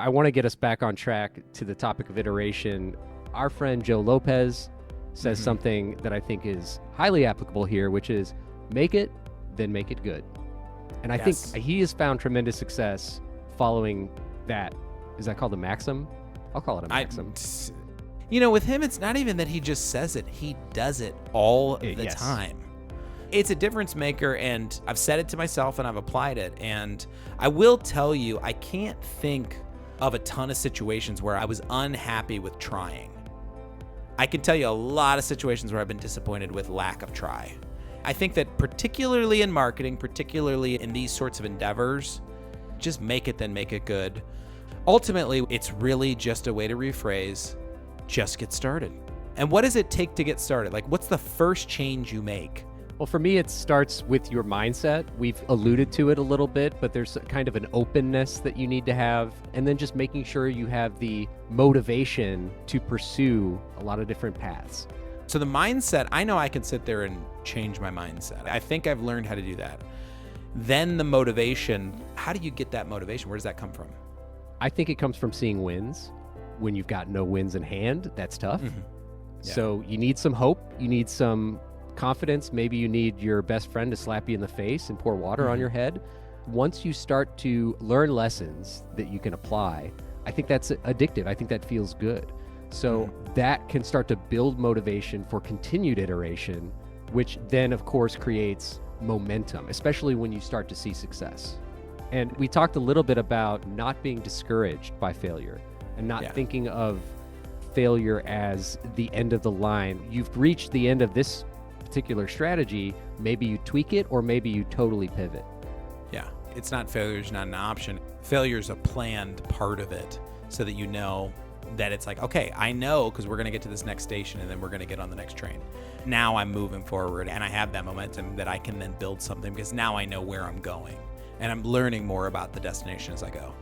I want to get us back on track to the topic of iteration. Our friend Joe Lopez says something that I think is highly applicable here, which is make it, then make it good. And I think he has found tremendous success following that. Is that called a maxim? I'll call it a maxim. With him, it's not even that he just says it. He does it all the time. It's a difference maker, and I've said it to myself, and I've applied it. And I will tell you, I can't think of a ton of situations where I was unhappy with trying. I can tell you a lot of situations where I've been disappointed with lack of try. I think that particularly in marketing, particularly in these sorts of endeavors, just make it, then make it good. Ultimately, it's really just a way to rephrase, just get started. And what does it take to get started? Like, what's the first change you make? Well, for me, it starts with your mindset. We've alluded to it a little bit, but there's kind of an openness that you need to have. And then just making sure you have the motivation to pursue a lot of different paths. So the mindset, I know I can sit there and change my mindset. I think I've learned how to do that. Then the motivation, how do you get that motivation? Where does that come from? I think it comes from seeing wins. When you've got no wins in hand, that's tough. So you need some hope. You need some confidence. Maybe you need your best friend to slap you in the face and pour water on your head. Once you start to learn lessons that you can apply, I think that's addictive. I think that feels good. So that can start to build motivation for continued iteration, which then, of course, creates momentum, especially when you start to see success. And we talked a little bit about not being discouraged by failure and not thinking of failure as the end of the line. You've reached the end of this particular strategy. Maybe you tweak it, or maybe you totally pivot. Yeah, it's not failure's not an option. Failure's a planned part of it, so that you know that it's like, okay, I know because we're going to get to this next station and then we're going to get on the next train. Now I'm moving forward and I have that momentum that I can then build something because now I know where I'm going and I'm learning more about the destination as I go.